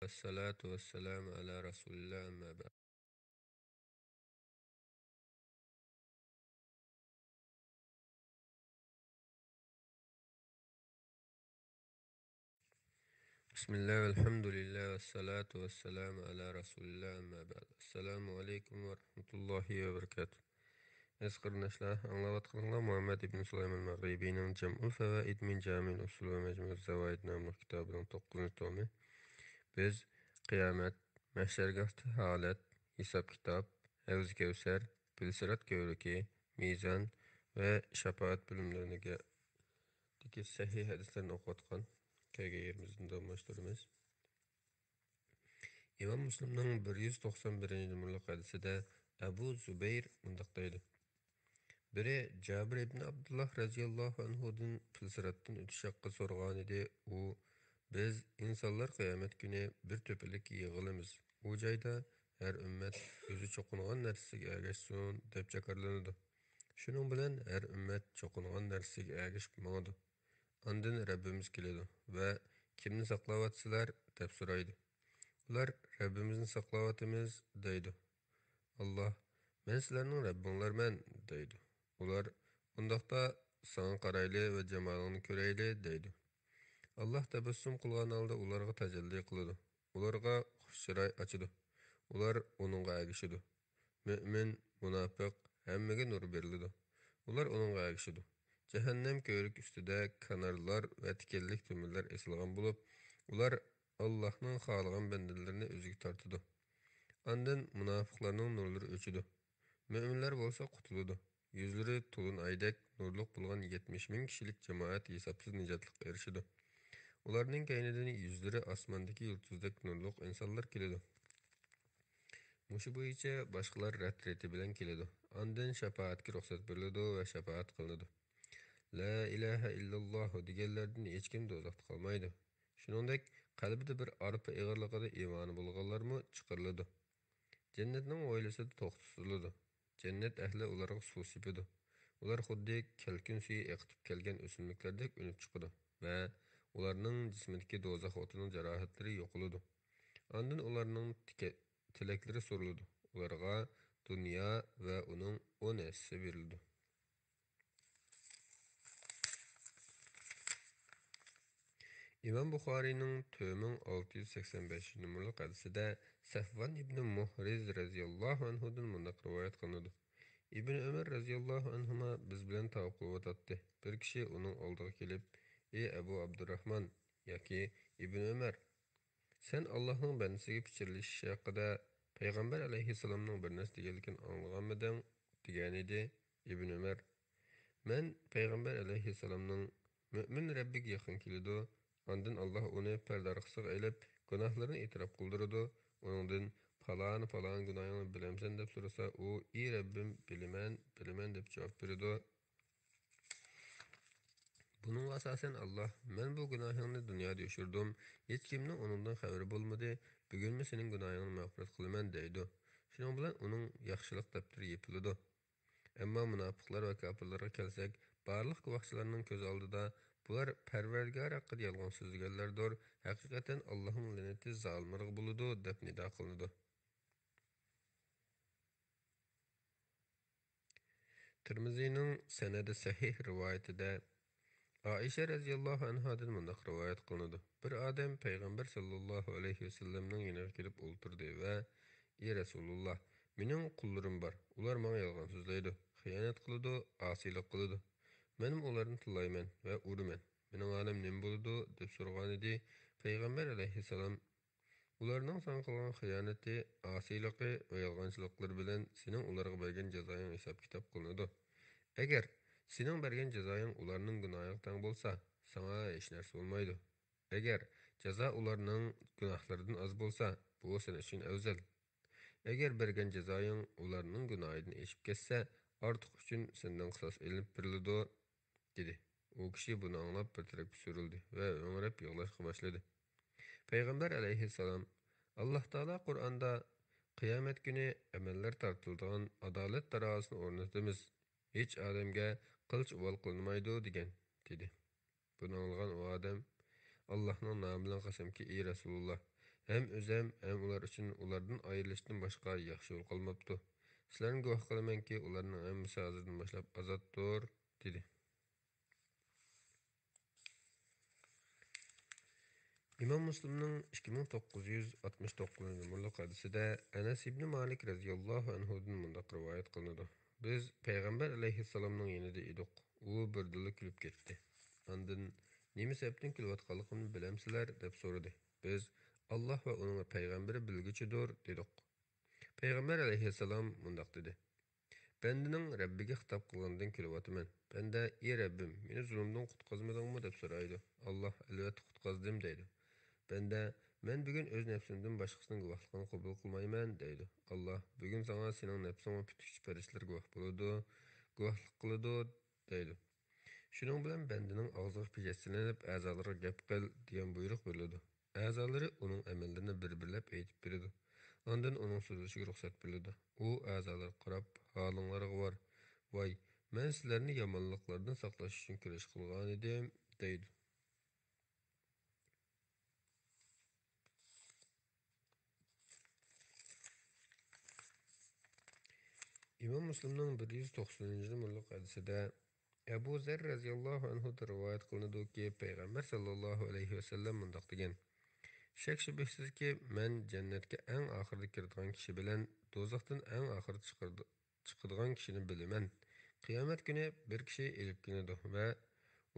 والصلاة والسلام على رسول الله أما بعد. بسم الله والحمد لله والصلاة والسلام على رسول الله أما بعد. السلام عليكم ورحمة الله وبركاته. أذكر نشلة أنغلق محمد بن سليمان المغربي جمع الفوائد من جامع الأصول ومجموع الزوائد نامlı kitabının 9. tomu. Biz kıyamet, mahşergahta halet, hesap kitap, Havz Kevser, Bilsirat Gövreki, Mizan ve şefaat bölümlerine diki sahih hadislerini okutkan KG20'den davamlaştırımız. İmam Müslim'nin 191. numaralı hadisinde Ebu Zübeyir mındaktaydı. Biri Cabir ibn Abdullah radiyallahu anhu'dan Bilsirat'tan ötüş hakkı sorgan idi. O, biz insanlar kıyamet günü bir töpelik yığılımız. O jayda her ümmet özü çokungan narsasiga ergeşsin dep jakarlanıdı. Şunun bilen her ümmet çokungan narsasiga ergeşip maňady. Andın Rabbimiz keledi ve kimni saklawatsızlar dep soraydı. Ular Rabbimizni saklavatymız deydi. Allah, men sizlarning Rabbinglarman deydi. Ular undaqda saňa garaýly we jamalyňy köreýli deydi. Allah tabassum qılgan halda ularga tajalli qıldy. Ularga huş çyray açydy. Ular onunğa ägişidi. Mümin, munafyk hemmege nur berildi. Ular onunğa ägişidi. Cehennem köýrük üstüde kanarlar we tikellik tümürler esilgan bolup, ular Allah'ның halygan bendelerini özüge tartydy. Andan münafıklarning nurlary öçüdi. Müminler bolsa qutuludy. Yüzleri tulun aydek nurluk bulgan 70 bin kişilik cemaat hesapsız nicatlık erişidi. Ularning keynidin yüzleri asmandaki yıldızdak nurluk insanlar keledi. Muşu boyunca başkalar retreti bilen keledi. Andan şefaatki ruhsat berildi ve şefaat kılındı. La ilahe illallah digenlerden hiç kim dozaqda kalmaydı. Şuningdek qalbida bir arpa egirligida imani bolganlarmı çıkarıldı. Cennetning oilasida to'xtatiladi. Cennet ahli ularga suv sepidi. Ular xuddi kelkin suyi eqitib kelgan o'simliklardek unib chiqadi va ularning jismidagi do'zax o'tining jarohatlari yo'qoladi. Ondan ularning tilaklari so'riladi. Ularga dunyo va uning onasi berildi. İmam Buxariyning 3685 numaralı hadisida Safvan ibn Muhriz radhiyallahu anhudan mundaq rivoyat qilinadi. İbn Ömer radhiyallahu anhuma biz bilan tavaqquv o'tatdi. Bir kishi uning oldiga kelib, "Ey Abu Abdurrahman yoki İbn Ömer, sen Allohning bandasiga pichirlashish haqida payg'ambar alayhissalomning bir narsa deganligini anglaganmiding?" degan edi. İbn Ömer, "Men payg'ambar alayhissalomning Mümin Rabbiga yaqin keladi. Ondan Allah onu perdarqısıq elib, günahlarını itiraf qıldırdı. Onundan falan günahını bilemsen dep sorasa, o, ey Rabbim, bilemen dep cevap berdi. Bunun asasen Allah, men bu günahını dünyada düşürdüm. Hiç kimnin onundan haberi bolmadı. Bugün mi senin günahını mağfiret kılımen deydi. Şunun bilen onun yaxşılık deptiri yepildi. Emma münafıklar ve kafirlere kelsek, barlıq gıvaqçılarının köz aldıda, bular Pərvergar haqqıda yalğan sözlügerlerdir. Hakikaten Allah'ın laneti zalimlerge buludu, dep nida kılıdı. Tirmizi'nin senedi sahih rivayetinde Aişe radhiyallahu anhadan mundaq rivayet kılıdı. Bir adam Peygamber sallallahu aleyhi ve sellem'nin yanına gelip oturdu ve "Ey Resulullah, mening qullarım var. Ular bana yalğan sözleydi, xiyanat kılıdı, asilik kılıdı. Menim onlarni tillayman ve uruman. Mening alam nim bo'ldi deb so'ragan edi. Payg'ambar alayhissalom ularning san qilgan xiyonati, asiyligi va yolg'onchiliklari bilan sening ularga bergan jazoing hisob kitob qilinadi. Agar sening bergan jazoing ularning gunohiga teng bo'lsa, sana hech narsa bo'lmaydi. Agar jazo ularning gunohlaridan oz bo'lsa, bu sen uchun afzal. Agar bergan jazoing ularning gunohidan eshib ketsa, ortiq uchun sendan qisos ilinib beriladi dedi. O kishi buni anglab bir tarafga surildi va o'ngrab yig'lashga boshladi. Payg'ambar alayhissalom Alloh taolo Qur'onda qiyomat kuni amallar tortiladigan adolat tarozisini o'rnatamiz. Hech odamga qilch uvol qilinmaydi degan dedi. Buni anglagan u odam Allohning nomi bilan qasamki, ey Rasululloh, Hem özəm, hem ular üçün ulardan ayrılışdan başqa yaxşı yol qalmaptı. Sizlarni guvoh qilamanki, ularning hammasi hozirdan boshlab azoddir, dedi. İmam Müslimning 2969-numurli hadisida Anas ibn Malik radhiyallohu anhudan mundaq rivoyat qilinadi. Biz Payg'ambar alayhissalomning yonida edik. U birdilla kulib ketdi. Ondan nima sababdan kulayotganligini bilamsizlar deb so'radi. Biz Alloh va uning payg'ambari bilguchidir dedik. Payg'ambar alayhissalom mundaq dedi. Bendining Rabbiga xitob qilgandan kulyapman. Benda, "Ey Rabbim, meni zulmdan qutqazmadingmi?" deb so'raydi. Alloh, "Albatta qutqazdim" deydi. Bende, "Men bugun o'z nafsimdan boshqasining guvohligini qabul qilmayman" deydi. Alloh, "Bugun sana sening nafsingga putukchi farishtalar guvoh bo'ladi, guvohlik qiladi" deydi. Shuning bilan bandining og'ziga pijaslanib, a'zolariga gap qil degan buyruq beriladi. A'zolari uning amallarini bir-birlab aytib beradi. Ondan uning so'zlashiga ruxsat beriladi. U a'zolarga qarab, "Holinglarga bor. Voy, men sizlarni yomonliklardan saqlash uchun kurash qilgan edim" deydi. İmam Müslimning 190-numurli hadisida Abu Zar raziyallohu anhu rivoyat qilinadiki, payg'ambar sallallohu alayhi vasallam mundaq degan: "Shak shubhasizki, men jannatga eng oxirida kiradigan kishi bilan do'zaxdan eng oxirida chiqadigan kishini bilaman. Qiyomat kuni bir kishi elib keladi va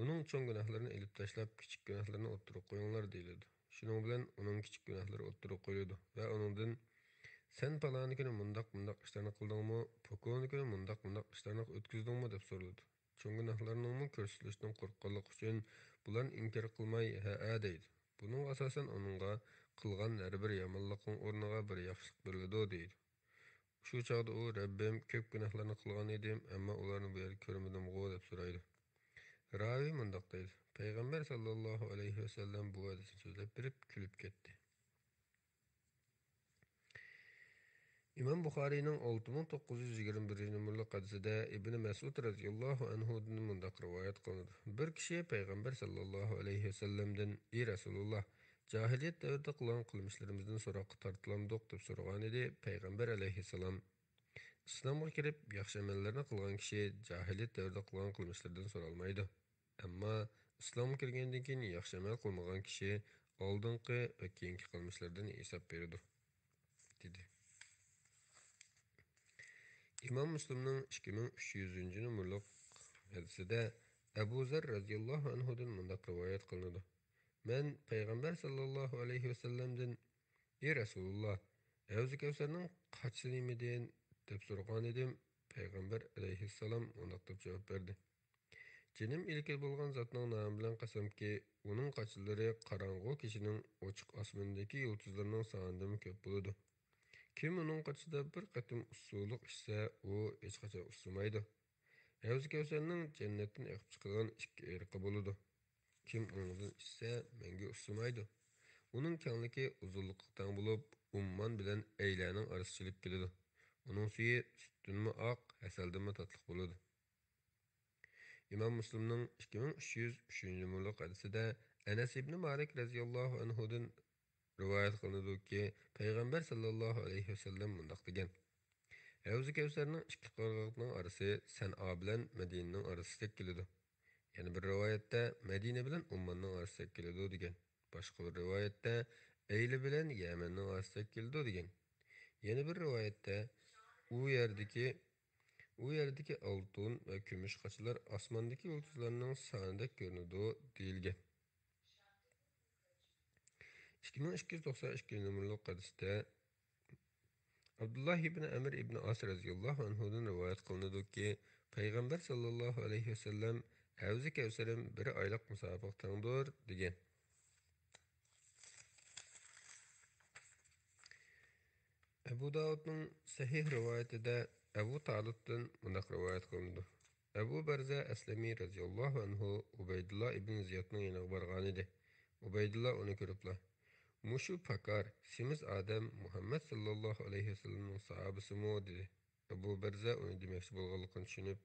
uning cho'ng gunohlarini elib tashlab, kichik gunohlarni o'ttirib qo'yinglar" deyiladi. Shuning bilan uning kichik gunohlari o'ttirib qo'yiladi va uningdan "Sen palani kuni mundaq ishlarni qildingmi? Pokoni kuni mundaq ishlarni o'tkazdingmi?" deb so'raladi. Cho'ng gunohlarning ko'rsatilishidan qo'rqqanlik uchun bularni inkor qilmay ha deydi. Buning asosan uningga qilgan har bir yomonlikning o'rniga bir yaxshilik beriladi deydi. Shu chog'da u Rabbim ko'p gunohlarni qilgan edim, ammo ularni bu yerda ko'rmadim-g'o deb so'raydi. Ravi mundaq deydi. Payg'ambar sallallohu alayhi vasallam bu hadisni so'zlab berib kulib ketdi. İmam Buxariyning 6921-numurli hadisida Ibn Mas'ud radhiyallohu anhudan mundaq rivoyat qilinadi. Bir kishi payg'ambar sallallohu alayhi vasallamdan: "Ey Rasululloh, jahiliyat davrida qilgan qilmishlarimizdan so'roqqa tortilamdiq" deb so'ragan edi. Payg'ambar alayhissalom: "Islomga kirib yaxshi amallarni qilgan kishi jahiliyat davrida qilgan qilmishlaridan so'ralmaydi. Ammo islomga kirgandan keyin yaxshi amal qilmagan kishi oldingi va keyingi qilmishlaridan hisob beradi" dedi. İmam Müslimning 2300-numurli hadisida Abu Zar radhiyallohu anhudan mundaq rivoyat qilinadi. Men payg'ambar sallallohu alayhi vasallamdan: "Ey Rasululloh, Havzi Kavsarning qachi nimidan?" deb so'ragan edim. Payg'ambar alayhissalom mundaq deb javob berdi: "Jinim ilki bo'lgan zotning nomi bilan qasamki, uning qachilari qorong'u kechining ochiq osmonidagi yulduzlarning sonidan ko'p bo'ladi. Kim uning qachida bir qatim usulliq ichsa, u hech qachon usimaydi. Havzi Kavsarning jannatdan oqib chiqadigan ikki irqi bo'ladi. Kim undan ichsa, menga usimaydi. Uning kengligi uzunliqqa teng bo'lib, umman bilan aylaning orasichilik keladi. Uning suyi sutdanmi oq, asaldanmi tatliq bo'ladi." İmam Müslimning 2303-numurli hadisida Anas ibn Malik radhiyallohu anhudan rivoyat qilinadiki, payg'ambar sallallohu alayhi vasallam mundaq degan: "Havzi Kavsarning ikki qirg'oqning orasi San'a bilan Madinaning orasida keladi." Yana bir rivoyatda Madina bilan Ummanning orasida keladi degan. Boshqa bir rivoyatda Ayli bilan Yamanning orasida keladi degan. Yana bir rivoyatda u yerdagi oltin va kumush qachilar osmondagi yulduzlarning sonidek ko'rinadi deyilgan. 2292-numurli hadisda Abdullah ibn Amr ibn As radhiyallohu anhudan rivoyat qilinadiki, payg'ambar sallallohu alayhi vasallam: "Havzi Kavsarim bir oylik musobaqa tangdir" degan. Abu Davudning sahih rivoyatida Abu Talibdan mundaq rivoyat qilindi. Abu Barza Aslami radhiyallohu anhu Ubaydullah ibn Ziyodning yoniga borgan edi. Ubaydullah uni ko'ribla: "Mushu pakar, semiz odam Muhammad sallallohu alayhi vasallamning sahabisimi?" dedi. Abu Barza uni demoqchi bo'lganligini tushunib: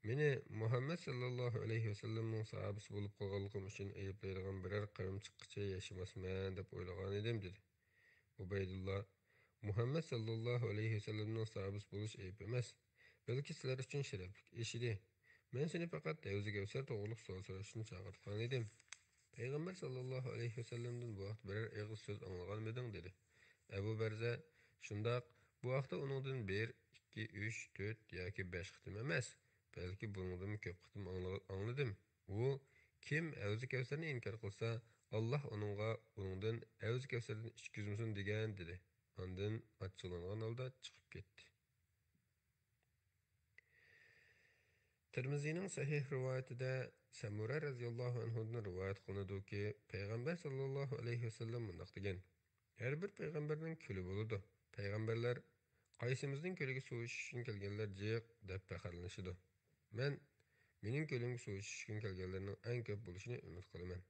"Meni Muhammad sallallohu alayhi vasallamning sahabisi bo'lib qolganligim uchun ayblaydigan biror qavm chiqqıcha yashamasman deb o'ylagan edim" dedi. Ubaydullah: Muhammed sallallahu aleyhi ve sellem'nin sahabısı buluş eyip emas. Belki sizler için şereflik işidi. Men seni fakat Devzi Kevser toğuluk soğuk soruşunu çağırtkan edim. Peygamber sallallahu aleyhi ve sellem'den bu vaqt birer eğiz söz anlagan medin dedi. Ebu Berze: Şundaq, bu vaqta onundan 1, 2, 3, 4 yoki 5 qitim emas. Belki bunundan köp qitim anladım. U kim Devzi Kevserni inkar qilsa, Allah onundan Devzi Kevserdan içkizmisin degan dedi. Ondan açılanan halda çıkıp gitti. Tirmizining sahih rivoyatida Samura radhiyallohu anhudan rivoyat qilinadiki, payg'ambar sallallohu alayhi vasallam mundoq degan: Har bir payg'ambarning kuli bo'ladi. Payg'ambarlar qaysimizning kuliga suv ichish uchun kelganlar jiq deb faxrlanishadi. Mening ko'limga suv ichish uchun kelganlarning eng ko'p bo'lishini umid qilaman.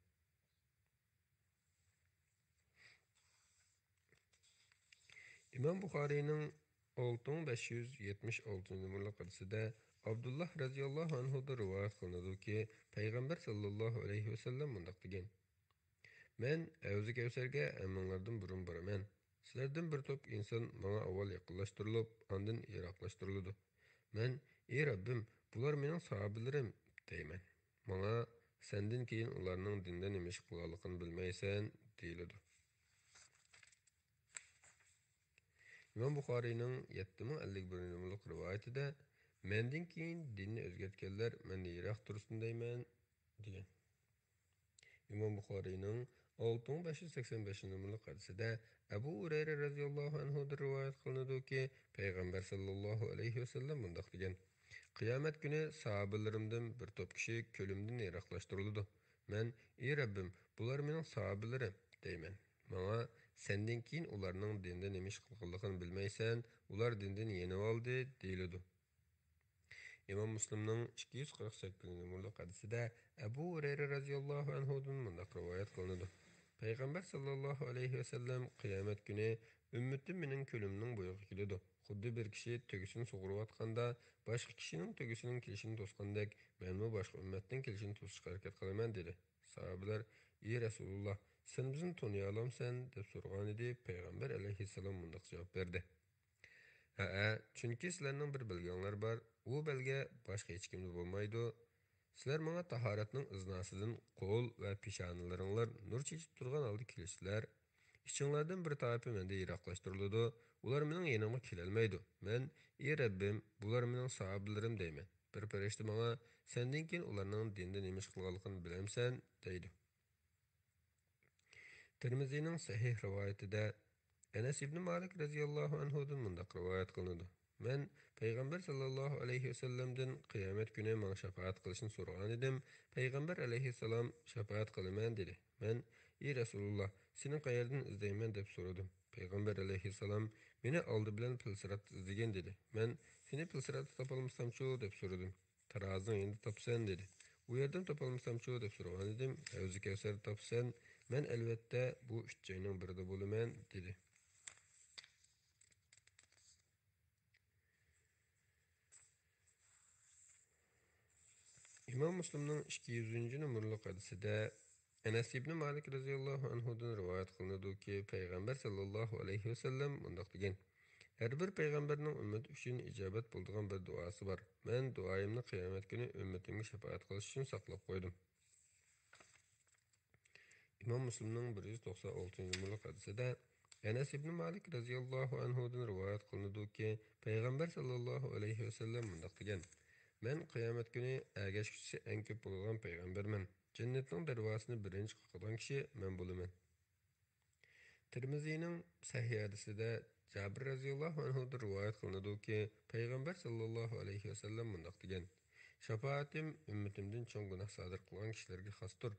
İmam Buxariyning 6576 numaralı hadisida Abdullah radhiyallohu anhudan rivoyat qilinadiki, payg'ambar sallallohu alayhi vasallam mundoq degan: Men Havzi Kevserga hammanglardan burun boraman. Sizlardan bir top inson menga avval yaqinlashtirilib, ondan yiroqlashtiriladi. Men: "Ey Rabbim, bular mening sahabalarim" deyman. Menga sendan keyin ularning dinda nima ish qilganligini bilmaysan, deyiladi. İmam Buxariyning 7051 numaralı rivoyatida mendan keyin dinni o'zgartganlar mendan yiroq tursin deyman degan. İmam Buxariyning 6585 numaralı hadisida Abu Hurayra radhiyallohu anhudan rivoyat qilinadiki, payg'ambar sallallohu alayhi vasallam mundoq degan: Qiyomat kuni sahabalarimdan bir top kishi ko'limdan yiroqlashtiriladi. Men: "Ey Rabbim, bular mening sahabalarim" deyman. Menga sendan keyin ularning dinda nima ish qilganligini bilmaysan, ular dindan yenib oldi, deyiladi. İmam Müslimning 248 numaralı hadisida Abu Hurayra radhiyallohu anhudan mundoq rivoyat qilinadi. Payg'ambar sallallohu alayhi va sallam qiyomat kuni ummatim mening ko'limning bo'yiga keladi. Xuddi bir kishi to'gisini sug'urayotganda boshqa kishining tugisining kelishini to'sgandek, menmi boshqa ummatning kelishini to'sishga harakat qilaman dedi. Sahobalar: "Ey Rasululloh, sen bizni toniy olamsan?" deb so'ragan edi. Payg'ambar alayhissalom mundoq javob berdi: Ha, chunki sizlarning bir bilganlar bor, u belga boshqa hech kimda bo'lmaydi. Sizlar menga tahoratning iznosidan qo'l va peshonalaringlar nur chechib turgan holda kelisizlar. Ichinglardan bir toifa menda yiroqlashtiriladi. Ular mening yanimga kelolmaydi. Men: "Ey Rabbim, bular mening sahobalarim" deyman. Bir farishta menga: "Sendan keyin ularning dinda nima ish qilganligini bilamsan?" deydi. Tirmizining sahih rivoyatida Enes ibn Malik radhiyallohu anhudan mundoq rivoyat qilinadi. Men payg'ambar sallallohu alayhi vasallamdan qiyomat kuni menga shafaat qilishni so'ragan edim. Payg'ambar alayhissalom shafaat qilaman dedi. Men: "Ey Rasululloh, seni qayerdan izlayman?" deb so'radim. Payg'ambar alayhissalom meni oldi bilan pilsirat izlagan dedi. Men: "Seni pilsiratda topolmasam-chu?" deb so'radim. Tarozing endi topsan dedi. U yerdan topolmasam-chu deb so'ragan edim. Havzi Kevsar topsan, men albatta bu 3 joyning birida bo'laman dedi. İmam Müslimning 200 numaralı hadisida Enes ibn Malik radhiyallohu anhudan rivoyat qilinadiki, payg'ambar sallallohu alayhi vasallam mundoq degan: Har bir payg'ambarning ummat uchun ijobat bo'ladigan bir duosi bor. Men duoyimni qiyomat kuni ummatimga shafaat qilish uchun saqlab qo'ydim. İmam Müslimning 196 numaralı hadisida Enes ibn Malik radhiyallohu anhudan rivoyat qilinadiki, payg'ambar sallallohu alayhi vasallam mundoq degan: Men qiyomat kuni ergashgisi eng ko'p bo'lgan payg'ambarman. Jannatning darvozasini birinchi qoqadigan kishi men bo'laman. Tirmizining sahih hadisida Jabir radhiyallohu anhu rivoyat qilinadiki, payg'ambar sallallohu alayhi vasallam mundoq degan: Shafaatim ummatimdan cho'ng gunoh sodir qilgan kishilarga xosdir.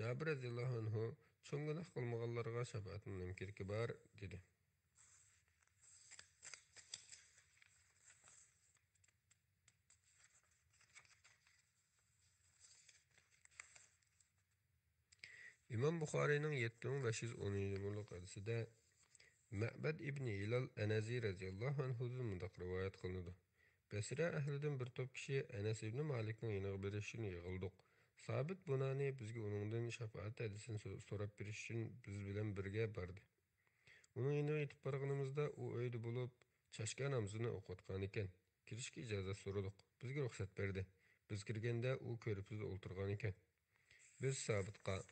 Jabir radhiyallohu anhu cho'ng gunoh qilmaganlarga shafaatim nimkerki bor dedi. İmam Buxariyning 7510 numaralı hadisida Ma'bad ibn Hilal Anazi radhiyallohu anhudan mundoq rivoyat qilinadi. Basra ahlidan bir top kishi Anas ibn Malikning yoniga berish uchun yig'ildik. Sabit bunani bizga uningdan shafaat hadisini so'rab berish uchun biz bilan birga bordi. Onun yanına yetip barğanımızda o öýde bolup çaşka namazını okutgan eken. Kirişke ijazat soradyk. Bizge ruhsat berdi. Biz kirgende o körüpsüz olturgan eken. Biz sabitqa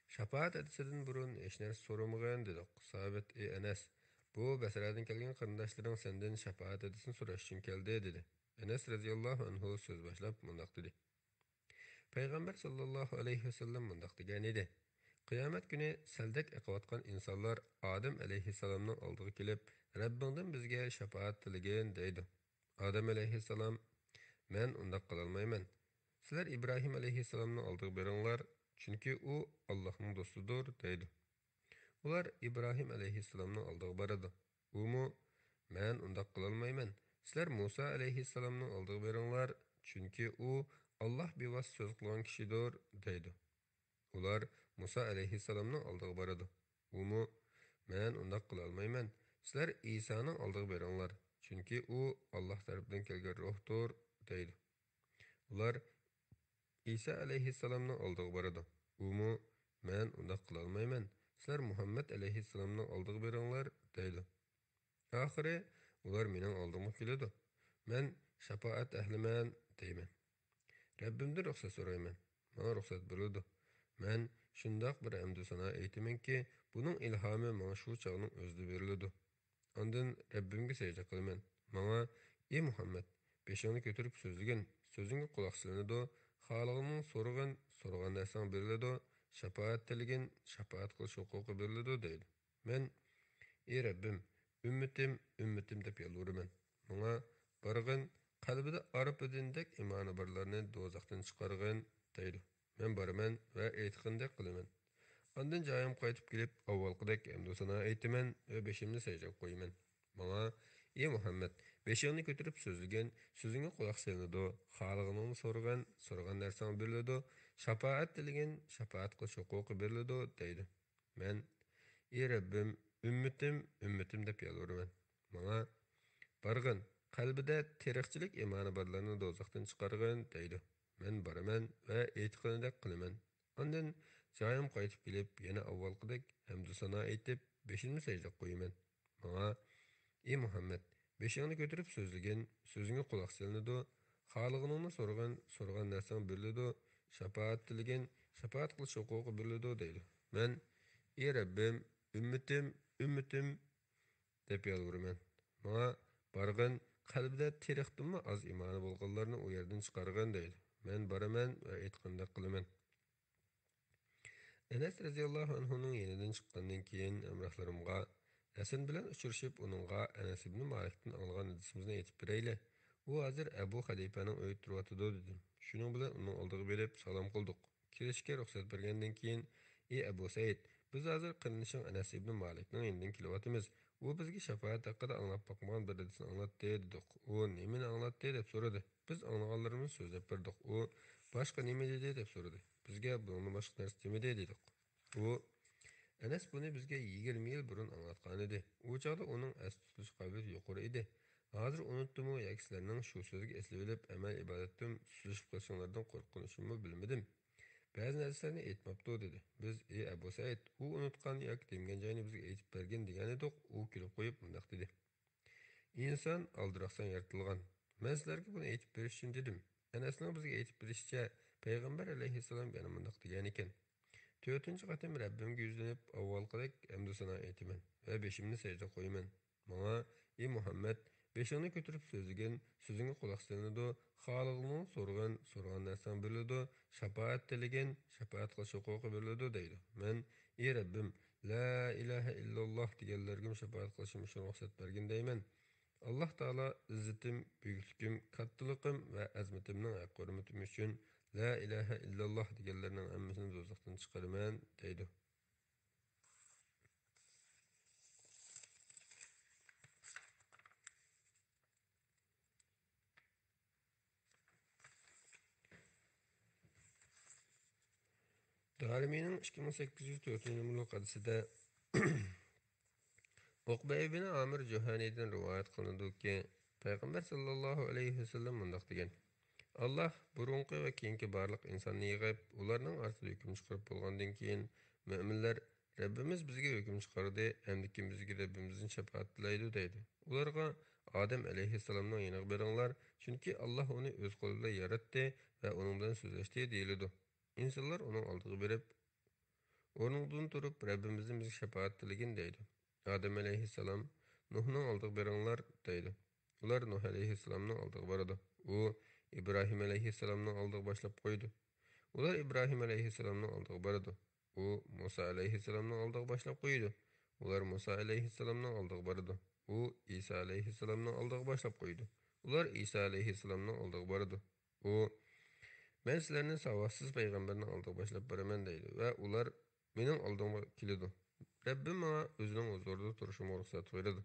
şapaat edisinden burun eşner soramagan dedik. Sabit Enes. Bu Basradan kelgen qarındaşlaryň senden şapaat edisin soraş üçin keldi dedi. Enes radiyallahu anhu söz başlap mundaq dedi. Peygamber sallallahu aleyhi ve sellem mundaq degan edi. Kıyamet günü seldek eqavatkan insanlar Adem aleyhisselamның aldığı kelip, Rabbingdan bizge şapaat tilegen deydi. Adem aleyhisselam, men undaq qılalmayman. Sizler İbrahim aleyhisselamның aldığı beringlar, çünkü o Allah'ın dostudur deydi. Ular İbrahim aleyhisselamның aldığı barады. Umu, men undaq qılalmayman. Sizler Musa aleyhisselamның aldığı beringlar, çünkü o Allah bivas söz qılan kişidir deydi. Ular Musa aleyhisselamның aldığı barады. Umu, men undaq qılalmayman. Sizler İsa'nın aldığı beringlar, çünkü o Allah tarafından kelgen ruhdur deydi. Ular İsa aleyhisselamның aldığı barады. Umu, men undaq qılalmayman. Sizler Muhammed aleyhisselamның aldığı beringlar deydi. Ahiri, ular mening aldığıma keledi. Men şapaat ahliman deyman. Rabbimden ruxsat so'rayman. Menga ruxsat berildi. Men shundoq bir hamdu sano aytamanki, buning ilhomi menga shu chog'ning o'zida berildi. Ondan Rabbimga sajda qilaman. Menga: "Ey Muhammad, beshingni ko'tarib so'zlagin, so'zingga quloq solinadi, xolig'ingni so'ragan narsang beriladi, shafaat tilagin, shafaat qilish huquqi beriladi" deydi. Men: "Ey Rabbim, ümmetim deb yalvaraman. Menga barg'in qalbida arpidindek imoni borlarni do'zaxdan chiqargin" deydi. Men boraman va aytgandek qilaman. Ondan joyim qaytib kelib, avvalgidek hamdusana aytaman va beshimni sajdaga qo'yaman. Menga: "Ey Muhammad, beshingni ko'tarib so'zlagan, so'zingga quloq solinadi, xolig'ingni so'ragan narsang beriladi, shafaat tilagin, shafaat qilish huquqi beriladi" deydi. Men: "Ey Rabbim, ümmetim deb yalvaraman. Menga barg'in qalbida teriqchilik imoni borlarni do'zaxdan chiqargin" deydi. Men boraman va aytganidek qilaman. Ondan joyim qaytib kelib, yana avvalgidek hamdu sano aytib, beshimni sajdaga qo'yaman. Menga: "Ey Muhammad, beshingni ko'tarib so'zlagin, so'zingga quloq solinadi, xolig'ingni so'ragan narsang beriladi, shafaat tilagin, shafaat qilish huquqi beriladi" deydi. Men: "Ey Rabbim, ümmetim deb yalvaraman. Menga barg'in qalbida teriqdimi az imoni bo'lganlarni u yerdan chiqargin" deydi. Men boraman va aytgandek qilaman. Enes radiyallahu anhu'nun yenidan chiqqandan keyin hamrohlarimga Hasan bilan uchrashib, uningga Anas ibn Malikdan olgan hadisimizni aytib berayli. U hozir Abu Hanifaning uyida turyotidi dedim. Shuning bilan uning oldiga berib salom qildik. Kirishga ruxsat bergandan keyin: "Ey Abu Said, biz hozir qirinishing Anas ibn Malikning yenidan kelyapmiz. U bizga shafaat haqida anglab boqmagan bir hadisni anglatdi" dedik. U nimani anglatdi deb so'radi. Biz anglaganlarimizni so'zlab berdik. U boshqa nima dedi deb so'radi. Bizga bundan boshqa narsa demadi dedik. U Enes buni bizga 20 yil burun anglatgan edi. U chaqda uning as tutish qobiliyati yuqori edi. Hozir unutdimu yoki sizlarning shu so'zga eslab olib amal ibodatdan susilishib qolishinglardan qo'rqinishimni bilmadim. Ba'zi narsalarni aytmabdi dedi. Biz: "Ey Abu Said, u unutgan yoki demgan joyini bizga aytib bergin" degan edik. U kulib qo'yib mundaq dedi. "İnson aldiraqsan yaratilgan. Men sizlarga buni aytib berish uchun dedim. Anasning bizga aytib berishicha, payg'ambar alayhissalom yana mundaq degan ekan: 4-chi qatim Rabbimga yuzlanib, avvalgidek hamdu sano aytaman va beshimni sajda qo'yaman. Menga: "Ey Muhammad, beshingni ko'tarib so'zlagin, so'zingga quloq solinadi, xolig'ingni so'ragan narsang beriladi, shafaat tilagin, shafaat qilish huquqi beriladi" deydi. Men: "Ey Rabbim, la ilaha illalloh deganlarga shafaat qilishim uchun ruxsat bergin" deyman. Allah Taala izzetim, büyüklüğüm, kattılıqım ve azmetimning hurmatim uchun la ilaha illalloh deganlarning hammasini do'zaxdan chiqaraman deydi. Darimining 2804-numərli hadisədə Uqba ibn Amir Juhani'den rivayet kılındı ki, Peygamber sallallahu aleyhi ve sellem mundaq degan: Allah burunqi ve keyinki barlıq insanı yığıb, ularning orasida hukm chiqarib bo'lgandan keyin, müminler Rabbimiz bizga hukm chiqardi, endi kim bizga Rabbimizning shafaat tilaydi deydi. Ularga Adem alayhissalomning yeniga beringlar, chunki Alloh uni o'z qo'li bilan yaratdi va uning bilan so'zlashdi deyiladi. İnsanlar uning oldiga berib, o'rnidan turib Rabbimizning bizga shafaat tiligin deydi. Adem alayhissalom Nuhning oldiga beringlar deydi. Ular Nuh alayhissalomning oldiga boradi. U İbrahim alayhissalomning oldiga boshlab qo'ydi. Ular İbrahim alayhissalomning oldiga boradi. U Musa alayhissalomning oldiga boshlab qo'ydi. Ular Musa alayhissalomning oldiga boradi. U Isa alayhissalomning oldiga boshlab qo'ydi. Ular Isa alayhissalomning oldiga boradi. U men sizlarni savossiz payg'ambarning oldiga boshlab boraman deydi va ular mening oldimga keladi. Rabbim menga o'zining huzurida turishimga ruxsat beradi.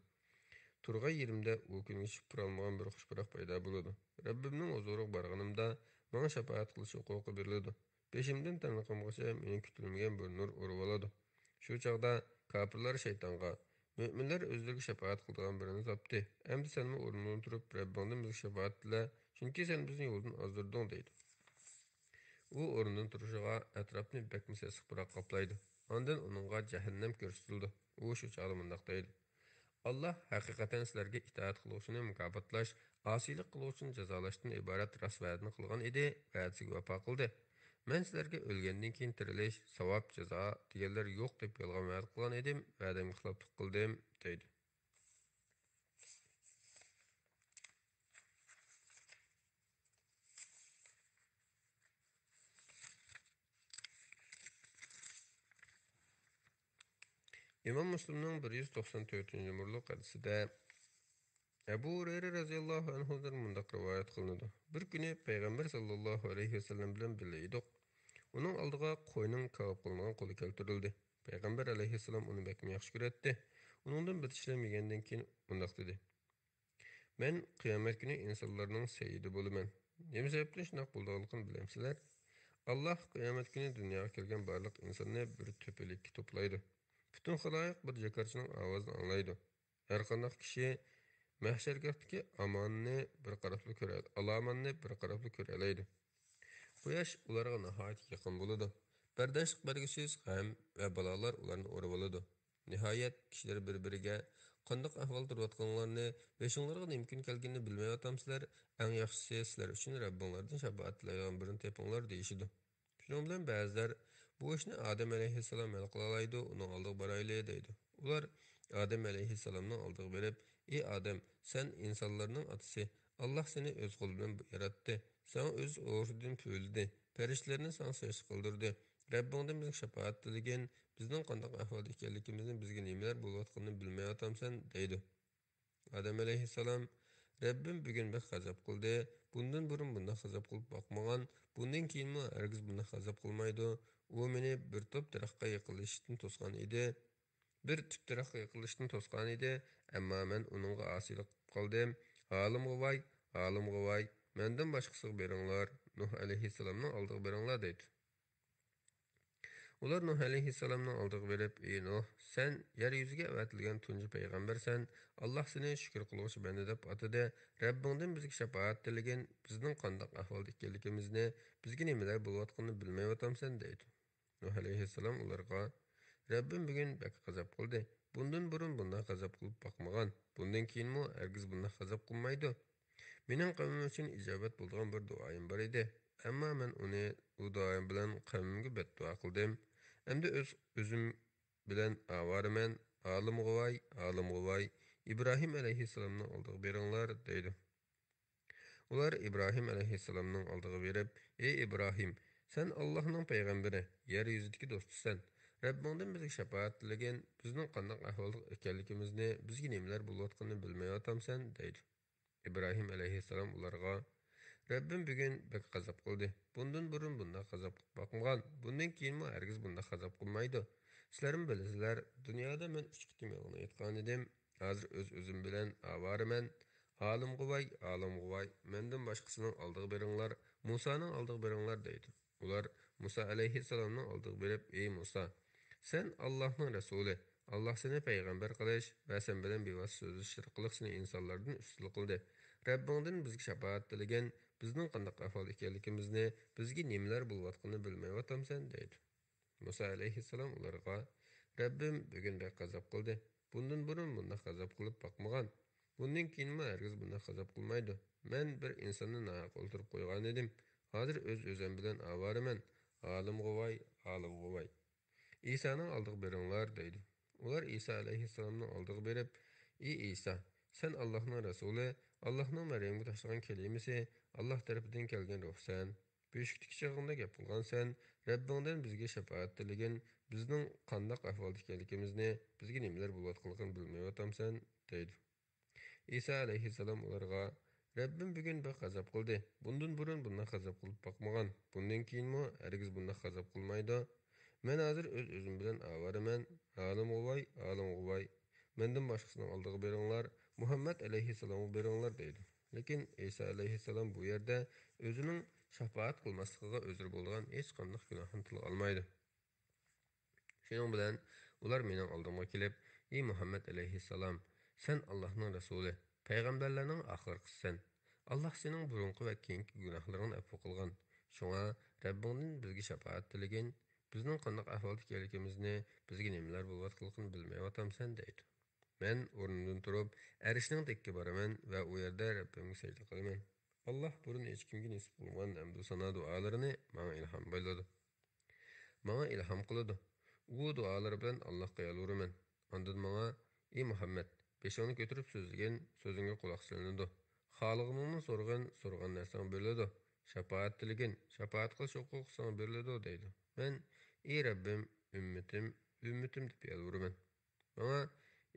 Turg'ay yerimda u kunga chiqib turolmagan bir xushbiroq paydo bo'ladi. Rabbimning huzuriga borganimda menga shafaat qilish huquqi beriladi. Beshimdan taniqimgacha meni kutilmagan bir nur urib oladi. Shu chog'da kofirlar shaytonga, mo'minlar o'zlariga shafaat qiladigan birini topdi. Endi senmi o'rnidan turib Rabbingdan bizga shafaat tila, chunki sen bizni yo'ldan ozdirding deydi. U o'rnidan turishiga atrofni bakmi sasiq biroq qoplaydi. Ondan uningga jahannam ko'rsatildi. U shu chog'da mundoq deydi: Allah haqiqatan sizlarga itoat qiluvchini mukofotlash, osiylik qiluvchini jazolashdan iborat rost va'dani qilgan edi, va'dasiga vafo qildi. Men sizlarga o'lgandan keyin tirilish, savob, jazo deganlar yo'q deb yolg'on va'da qilgan edim, va'damga xiloflik qildim deydi. İmam Müslimning 194-numurlik hadisida Ebu Hureyre raziyallohu anhudan mundaq rivoyat qilinadi. Bir kuni payg'ambar sallallohu alayhi vasallam bilan birga edik. Uning oldiga qo'yning kavob qilingan qo'li keltirildi. Payg'ambar alayhissalom uni bakmi yaxshi ko'ratdi. Uningdan bir tishlab yegandan keyin mundaq dedi: "Men qiyomat kuni insonlarning sayyidi bo'laman. Nima sababdan shunday bo'lganligini bilamsizlar? Alloh qiyomat kuni dunyoga kelgan barliq insonni bir to'pelikka to'playdi. Butun xaloyiq bir jakarchining ovozini anglaydi. Har qanday kishi mahshargohdagi alomanni bir qarabli ko'ralaydi. Quyosh ularga nihoyat yaqin bo'ladi. Bardoshlik bergisiz g'am va balolar ularni o'rab oladi. Nihoyat kishilar bir-biriga qandoq ahvolda turayotganlarni, beshinglarga nima kun kelganini bilmayotgamsizlar, eng yaxshisi sizlar uchun Rabbinglardan shafaat tilaydigan birini tepinglar deyishidi. Shuning bilan ba'zilar bu ishni Odam alayhissalom hal qila oladi, uning oldiga borayli deydi. Ular Odam alayhissalomning oldiga berib: "Ey Odam, sen insonlarning otasi. Alloh seni o'z qo'li bilan yaratdi. Sen o'z o'rnidan puldi. Farishtalarni sen sajda qildirdi. Rabbingdan bizga shafaat tilagan, bizning qanday ahvolda ekanligimizni, bizga nimalar bo'layotganini bilmayotamsan" deydi. Odam alayhissalom: "Rabbim bugun bir g'azab qildi. Bundan burun bunday g'azab qilib boqmagan. Bundan keyinmi hargiz bunday g'azab qilmaydi. U meni bir top daraxtga yiqilishdan to'sgan edi. Bir tüp daraxtga yiqilishdan to'sgan edi, ammo men uningga osiylik qildim. Halimga voy, mendan boshqasiga beringlar. Nuh alayhissalomning oldiga beringlar" deydi. Ular Nuh alayhissalomning oldiga berib: "Ey Nuh, sen yer yuziga avatilgan tunji payg'ambarsan. Alloh seni shukr qiluvchi banda deb atadi. Rabbingdan bizga shafaat tilagan, bizning qanday ahvolda ekanligimizni, bizga nimalar bo'layotganini bilmayotgamsan" deydi. Nuh alayhissalom ularga: "Rabbim bugun bak g'azab qildi. Bundan burun bunday g'azab qilib boqmagan. Bundan keyinmi hargiz bunday g'azab qilmaydi. Mening qavmim uchun ijobat bo'lgan bir duoyim bor edi. Ammo men u duoyim bilan qavmimga beddua qildim. Endi o'zim bilan avaraman. Alimga voy. İbrahim alayhissalomning oldiga beringlar" deydi. Ular İbrahim alayhissalomning oldiga berib: "Ey İbrahim, sen Allohning payg'ambari, yer yuzidagi do'stisan. Rabbingdan bizga shafaat tilagan, bizning qanday ahvolda ekanligimizni, bizga nimalar bo'layotganini bilmayotamsan" deydi. İbrahim alayhissalom ularga: "Rabbim bugun bak g'azab qildi. Bundan burun bunday g'azab qilib boqmagan. Bundan keyinmi hargiz bunday g'azab qilmaydi. Sizlarmi bilasizlar, dunyoda men 3 qitim yolg'on aytgan edim. Hozir o'zim bilan avaraman. Alimga voy. Mendan boshqasining oldiga beringlar, Musaning oldiga beringlar" deydi. Ular Musa alayhissalomning oldiga berib: "Ey Musa, sen Allohning rasuli. Alloh seni payg'ambar qilish va sen bilan bevosita so'zlashish orqali seni insonlardan ustun qildi. Rabbingdan bizga shafaat tilagan, bizning qanday ahvolda ekanligimizni, bizga nimalar bo'layotganini bilmayotgamsan" deydi. Musa alayhissalom ularga: Rabbim bugun bek g'azab qildi. Bundan burun bunday g'azab qilib boqmagan. Bundan keyinmi hargiz bunday g'azab qilmaydi. Men bir insonni naq o'ltirib qo'ygan edim. Hozir o'z-o'zim bilan avaraman. Halim g'uvay. İsa'nın aldığı beringlar deydi. Ular İsa aleyhisselamның aldığı berip, "Ey İsa, sen Allah'ın Resulü, Allah'ın Meryem'e taşıgan kelimesi, Allah tarafından kelgen ruhsan. Büyüşlük çağında gap qilgan sen, Rabbingdan bizga şefaat tilegin, bizning qandaq ahvolda ekanligimizni, bizga nimalar bo'layotganligini bilmay o'tamsan" deydi. İsa aleyhisselam ularga, "Rabbim bugun bir g'azab qildi. Bundan burun bunday g'azab qilib boqmagan. Bundan keyinmi hargiz bunday g'azab qilmaydi. Men hozir o'z-o'zim bilan avaraman. Halim g'uvay. Mendan boshqasining oldiga beringlar, Muhammad alayhissalomga beringlar" deydi. Lekin İsa alayhissalom bu yerda o'zining shafaat qilmasligiga o'zir bo'lgan hech qanday gunohni tilga olmaydi. Shuning bilan ular mening oldimga kelib, "Ey Muhammad alayhissalom, sen Allohning rasuli, payg'ambarlarning oxirgisisan. Alloh sening burunqi va keyingi gunohlaringni afv qilgan. Shunga Rabbingdan bizga shafaat tilegin, bizning qanday ahvolda ekanligimizni, bizga nimalar bo'layotganligini bilmayaptamsan" deydi. Men o'rnimdan turib, arishning dekka boraman va u yerda Rabbimga sajda qilaman. Alloh burun hech kimga nisb qilgan hamdu sano duolarini menga ilhom qiladi. U duolar bilan Allohga yalvuraman. Ondan menga, "Ey Muhammad, beshingni ko'tarib so'zlagan so'zingga quloq solinadi. Xoliqingni so'rgan narsang beriladi. Shafaat tilegin, shafaat qilish huquqi sana beriladi" deydi. Men, "Ey Rabbim, ummatim deb yalvuraman. Menga,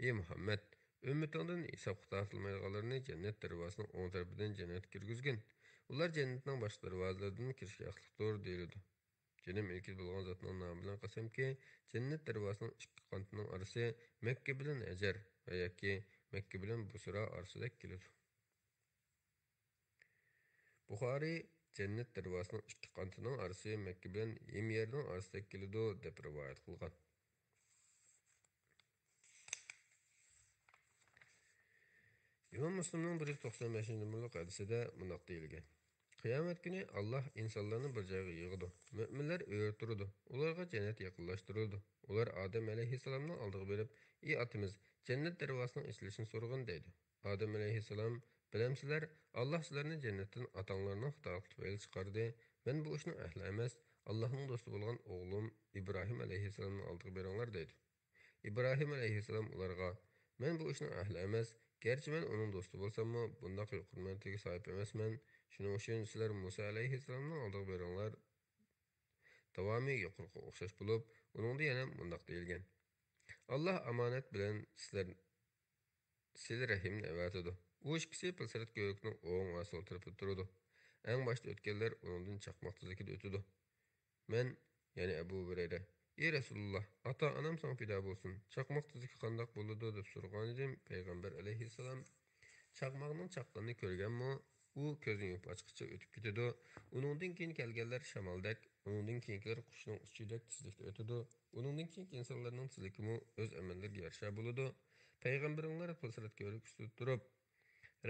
ey Muhammad, ummatingdan hisob tortilmaydiganlarni jannat darvozasining o'ng tarafidan jannatga kirgizgin. Ular jannatning boshqa darvozalaridan kirishga haqlidir" deyiladi. Cennem ilki bulgan zatının namı bilan qasamki, cennet darvasının ikki qantining arası Mekke bilan Hajar va yoki Mekke bilan Busra arasida keladi. Buxoriy cennet darvasının ikki qantining arası Mekke bilan Yemyerning arasida keladi deb rivoyat qilgan. İmam Müslimning 195-numaralı hadisida mundaq deyilgan. Qiyomat kuni Alloh insonlarni bir joyga yig'adi. Mu'minlar o'rturadi. Ularga jannat yaqinlashtiriladi. Ular Odam alayhissalomning oldiga berib, "Ey otimiz, jannat darvosining ochilishini so'ragin" deydi. Odam alayhissalom, "Bilamsizlar, Alloh sizlarni jannatdan otanglarning xatosi tufayli chiqardi. Men bu ishning ahli emas. Allohning do'sti bo'lgan o'g'lim İbrahim alayhissalomning oldiga beringlar" deydi. İbrahim alayhissalom ularga, "Men bu ishning ahli emas. Gerçi men uning do'sti bo'lsam-mu, bundaq hurmatga sahib emasman. Shuning uchun sizlar Musa alayhissalomning oldiga beringlar." Davomi yuqoriga o'xshash bo'lib, uningda yana mundaq deyilgan. Alloh omonat bilan sizlar rahimni avatadi. U ikkisi pilsirat ko'rikning o'ng va so'l tarafida turadi. Eng boshda o'tganlar uningdan chaqmoq tezligida o'tadi. Men, ya'ni Abu Hurayra, "Ey Rasululloh, ota-onam sana fido bo'lsin. Chaqmoq tezligi qandoq bo'ladi?" deb so'ragan edim. Payg'ambar alayhissalom, "Chaqmoqning chaqqanini ko'rganmi? U ko'zni yumib ochqicha o'tib ketadi. Uningdan keyin kelganlar shamoldek, uningdan keyingilar qushning uchidek tezlikda o'tadi. Uningdan keyingi insonlarning tezligimi o'z amallariga yarasha bo'ladi. Payg'ambaringlar pilsirat ko'rik ustida turib,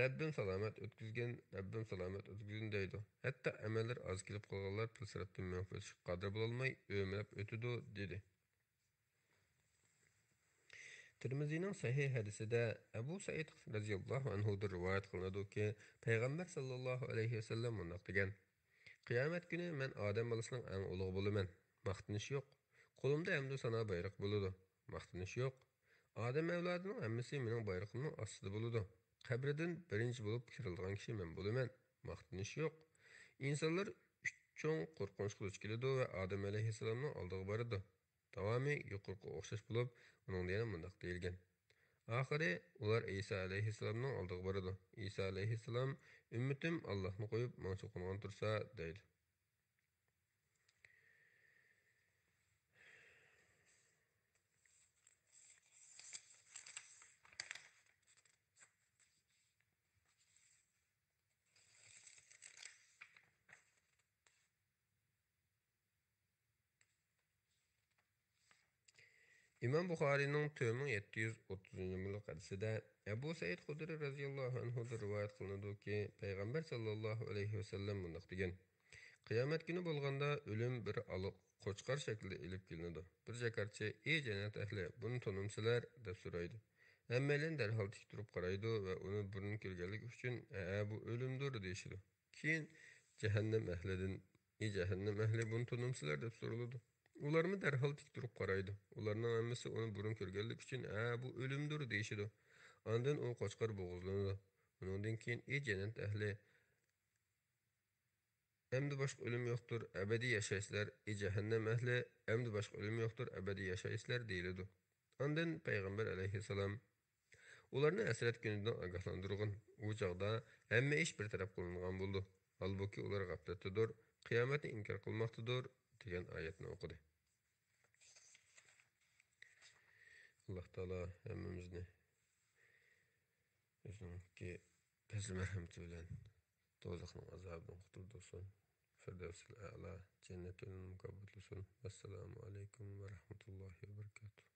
Rabbim salomat o'tkizgin" deydi. Hatto amallar oz kelib qolganlar pilsiratdan minib o'tishga qodir bo'lolmay o'mlab o'tadi dedi. Tirmizining sahih hadisida Abu Said radhiyallohu anhu rivoyat qilinadiki, payg'ambar sallallohu alayhi vasallam mundaq degan: "Qiyomat kuni men odam bolasining eng ulug' bo'laman. Maqtanish yo'q. Qo'limda hamda sano bayroq bo'ladi. Maqtanish yo'q. Odam avlodining hammasi mening bayrog'imning ostida bo'ladi. Qabridan birinchi bo'lib kirilgan kishi men bo'laman. Maqtanish yo'q. İnsanlar uch cho'ng qo'rqinchga duch keladi va Odam alayhissalomning oldiga boradi." Davomi yuqoriga o'xshash bo'lib, uning yana mundaq deyilgan. Oxiri ular İsa alayhissalomning oldiga boradi. İsa alayhissalom, "Ummatim Allohni qo'yib, menga cho'qingan tursa" deydi. İmam Buxariyning 4730-numaralı hadisida Abu Said Xudri radhiyallohu anhu rivoyat qilinadiki, payg'ambar sallallohu alayhi vasallam mundaq degan: "Qiyomat kuni bo'lganda o'lim bir qo'chqor shaklida ilib kelinadi. Bir jakarchi ey jannat ahli buni tanimsizlar deb so'raydi. Hammalar darhol tik turib qaraydi va uni burun kelganlik uchun bu o'limdir deyishadi. Keyin jahannam ahlidan ey jahannam ahli buni tanimsizlar deb so'raladi. Ularmi darhol tik turib qaraydi. Ularning hammasi uni burun ko'rganlik uchun bu o'limdir deyishadi. Ondan u qo'chqor bo'g'izlanadi. Undan keyin ey jannat ahli endi boshqa o'lim yo'qdir, abadiy yashaysizlar. Ey jahannam ahli endi boshqa o'lim yo'qdir, abadiy yashaysizlar deyiladi. Ondan payg'ambar alayhissalom ularni asrat kunidan ogohlantirgan. U chaqda hamma ish bir taraf qilingan bo'ldi. Halbuki ular g'aflatdadir, qiyomatni inkor qilmoqdadir degan oyatni o'qidi. Alloh taolo hammamizni o'zining fazl marhamati bilan do'zaxning azobidan qutuldirsin. Firdavsil a'la jannatini mukofotlasin. Assalomu alaykum va rahmatullohi va barakatuh.